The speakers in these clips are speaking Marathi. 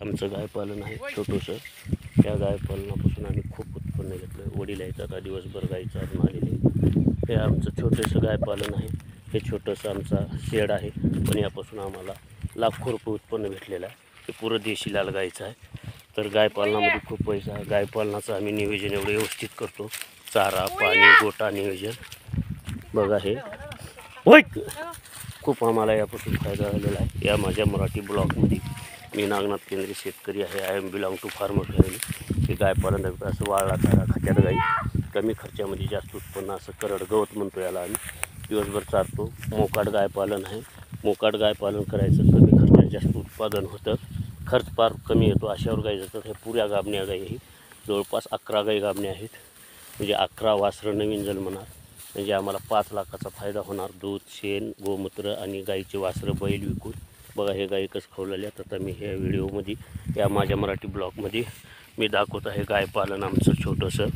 आमचं गायपालन आहे छोटंसं. त्या गायपालनापासून आम्ही खूप उत्पन्न घेतलं. वडील आहेत आता दिवसभर गाई चारून आलेले. हे आमचं छोटंसं गायपालन आहे. हे छोटंसं आमचा शेड आहे, पण यापासून आम्हाला लाखो रुपये उत्पन्न भेटलेलं आहे. हे पुरं देशी लाल गायचं आहे. तर गायपालनामध्ये खूप पैसा आहे. गायपालनाचं आम्ही नियोजन एवढं व्यवस्थित करतो. चारा, पाणी, गोटा नियोजन बघा. हे होय खूप आम्हाला यापासून फायदा झालेला आहे. या माझ्या मराठी ब्लॉगमध्ये मी नागनाथ केंद्रीय शेतकरी आहे. I am belong to farmer family. हे गायपालन असं वाळला चारा खात्यात गाई कमी खर्चामध्ये जास्त उत्पन्न, असं करड गवत म्हणतो याला आम्ही. दिवसभर चारतो. मोकाट गायपालन आहे. मोकाट गायपालन करायचं, कमी खर्चात जास्त उत्पादन होतं. खर्च फार कमी येतो. अशावर गाई जातात. हे पुऱ्या गाभण्या गाई आहेत. जवळपास 11 गाई गाभण्या आहेत. म्हणजे 11 वासरं नवीन जन्मणार. म्हणजे आम्हाला 5 लाखाचा फायदा होणार. दूध, शेण, गोमूत्र आणि गाईचे वासरं बैल विकून. बघा हे गाई कसं खवलेल्या. आता मी ह्या व्हिडिओमध्ये या माझ्या मराठी ब्लॉगमध्ये मी दाखवत आहे गायपालन आमचं छोटंसं.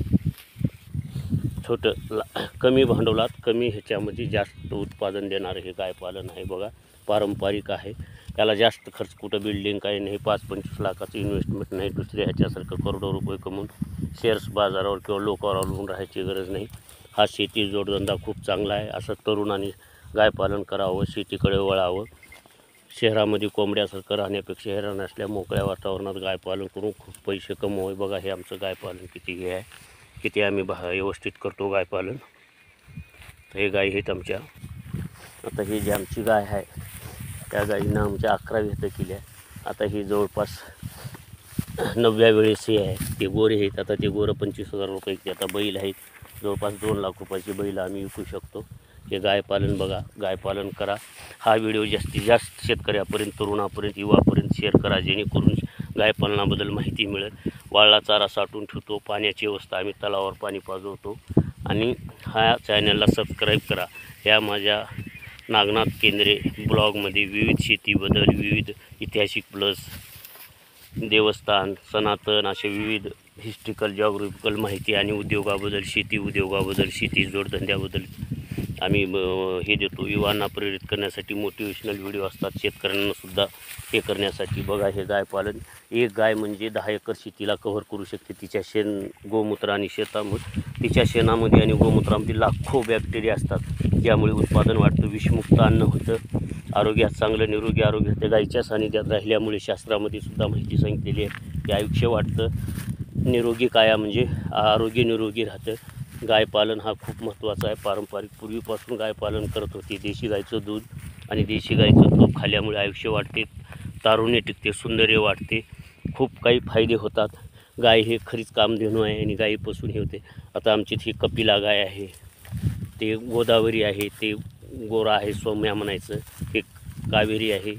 कमी भांडवलात कमी ह्याच्यामध्ये जास्त उत्पादन देणारं हे गायपालन आहे. बघा पारंपरिक आहे. त्याला जास्त खर्च कुठं बिल्डिंग काही नाही. 5-25 लाखाचं इन्व्हेस्टमेंट नाही. दुसऱ्या ह्याच्यासारखं करोडो रुपये कमवून शेअर्स बाजारावर किंवा लोकांवर अवलंबून राहायची गरज नाही. हा शेती जोडधंदा खूप चांगला आहे. असं तरुणांनी गायपालन करावं, शेतीकडे वळावं. शहरामध्ये कोंबड्यासारखं राहण्यापेक्षा हैराण असल्या मोकळ्या वातावरणात गायपालन करून खूप पैसे कमवावे. बघा हे आमचं गायपालन किती हे आहे, किती आम्ही व्यवस्थित करतो गायपालन. तर हे गाई आहेत आमच्या. आता ही जी आमची गाय आहे त्या गाईनं आमच्या 11 व्यथ केल्या. आता ही जवळपास 9व्या वेळेस हे आहे. ते गोरे आहेत. आता ते गोरं 25,000 रुपये. आता बैल आहेत जवळपास 2 लाख रुपयाची बैल आम्ही विकू शकतो. हे गायपालन बघा, गायपालन करा. हा व्हिडिओ जास्तीत जास्त शेतकऱ्यापर्यंत, तरुणापर्यंत, युवापर्यंत शेअर करा, जेणेकरून गायपालनाबद्दल माहिती मिळेल. वाळला चारा साठवून ठेवतो. पाण्याची व्यवस्था आम्ही तलावावर पाणी पाजवतो. आणि ह्या चॅनलला सबस्क्राईब करा. ह्या माझ्या नागनाथ केंद्रे ब्लॉगमध्ये विविध शेतीबद्दल, विविध ऐतिहासिक प्लस देवस्थान, सनातन असे विविध हिस्ट्रिकल, जॉग्राफिकल माहिती आणि उद्योगाबद्दल, शेती उद्योगाबद्दल, शेती जोडधंद्याबद्दल आम्ही हे देतो. युवांना प्रेरित करण्यासाठी मोटिवेशनल व्हिडिओ असतात. शेतकऱ्यांनासुद्धा हे करण्यासाठी. बघा हे गायपालन. एक गाय म्हणजे 10 एकर शेतीला कव्हर करू शकते. तिच्या गोमूत्र आणि तिच्या शेणामध्ये आणि गोमूत्रामध्ये लाखो बॅक्टेरिया असतात, ज्यामुळे उत्पादन वाढतं, विषमुक्त अन्न होतं, आरोग्यात चांगलं निरोगी आरोग्य होतं. गाईच्या सानिध्यात राहिल्यामुळे शास्त्रामध्ये सुद्धा माहिती सांगितलेली आहे की आयुष्य वाढतं. निरोगी काया म्हणजे आरोग्य निरोगी राहतं. गायपालन हा खूप महत्त्वाचा आहे. पारंपरिक पूर्वीपासून गायपालन करत होते. देशी गाईचं दूध आणि देशी गाईचं तूप खाल्ल्यामुळे आयुष्य वाढते, तारुण्य टिकते, सौंदर्य वाढते, खूप काही फायदे होतात. गाय हे खरीच कामधेनू आहे आणि गायीपासून हे होते. आता आमची ही कपिला गाय आहे, ते गोदावरी आहे, ते गोरा आहे, सौम्या म्हणायचं. हे कावेरी आहे,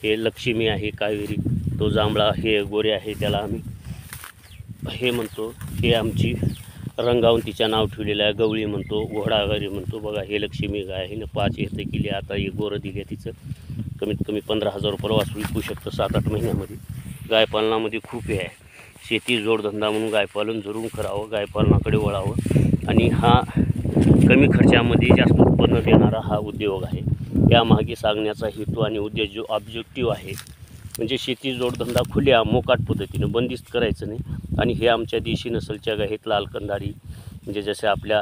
हे लक्ष्मी आहे कावेरी. तो जांभळा हे गोरे आहे, त्याला आम्ही हे म्हणतो. हे आमची रंगावून तिच्या नाव ठेवलेलं आहे. गवळी म्हणतो, घोडागारी म्हणतो. बघा हे लक्ष्मी गाय आहे ना, 5 येतं केली. आता हे गोरं दिली आहे. तिचं कमीत कमी 15,000 रुपये वाचू विकू शकतं 7-8 महिन्यामध्ये. गायपालनामध्ये खूप हे आहे. शेती जोडधंदा म्हणून गायपालन जरूर करावं, गायपालनाकडे वळावं. आणि हा कमी खर्चामध्ये जास्त उत्पन्न देणारा हा उद्योग आहे. यामागे सांगण्याचा हेतू आणि उद्देश जो ऑब्जेक्टिव्ह आहे, म्हणजे शेती जोडधंदा खुल्या मोकाट पद्धतीनं बंदिस्त करायचं नाही. आणि हे आमच्या देशी नसलच्या गाय आहेत, लाल कंधारी, म्हणजे जसे आपल्या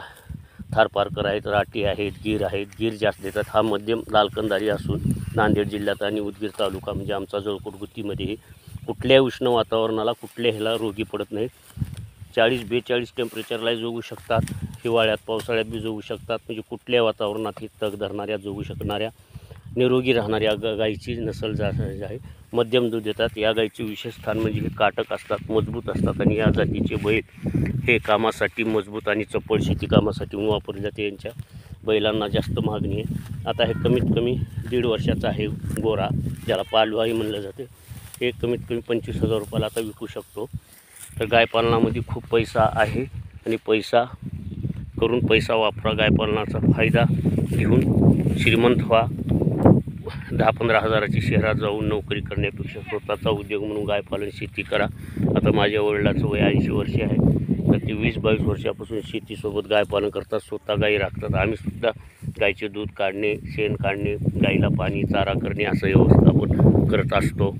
थारपारकर आहेत, राठी आहेत, गीर आहेत. गीर जास्त देतात. हा मध्यम लाल कंधारी असून नांदेड जिल्ह्यात आणि उदगीर तालुका म्हणजे आमचा जळकोट गुत्तीमध्ये कुठल्याही उष्ण वातावरणाला, कुठल्या ह्याला रोगी पडत नाहीत. 40-42 टेम्परेचरला जगू शकतात. हिवाळ्यात, पावसाळ्यात बी जगू शकतात. म्हणजे कुठल्या वातावरणात ही तग धरणाऱ्या, जगू शकणाऱ्या, निरोगी राहणाऱ्या गाईची नसल आहे. मध्यम दूध देतात. या गाईचे विशेष स्थान म्हणजे हे काटक असतात, मजबूत असतात. आणि या जातीचे बैल हे कामासाठी मजबूत आणि चपळ शेती कामासाठी म्हणून वापरले जाते. यांच्या बैलांना जास्त मागणी आहे. आता हे कमीत कमी 1.5 वर्षाचा आहे गोरा, ज्याला पालवाही म्हणलं जाते. हे कमीत कमी 25,000 रुपयाला आता विकू शकतो. तर गायपालनामध्ये खूप पैसा आहे आणि पैसा करून पैसा वापरा. गायपालनाचा फायदा घेऊन श्रीमंत व्हा. 10-15 हजाराची शहरात जाऊन नोकरी करण्यापेक्षा स्वतःचा उद्योग म्हणून गायपालन शेती करा. आता माझ्या वडिलाचं वय 80 वर्षे आहे. तर ते 20-22 वर्षापासून शेतीसोबत गायपालन करतात. स्वतः गाई राखतात. आम्हीसुद्धा गाईचे दूध काढणे, शेण काढणे, गाईला पाणी, चारा करणे असं व्यवस्थापन करत असतो.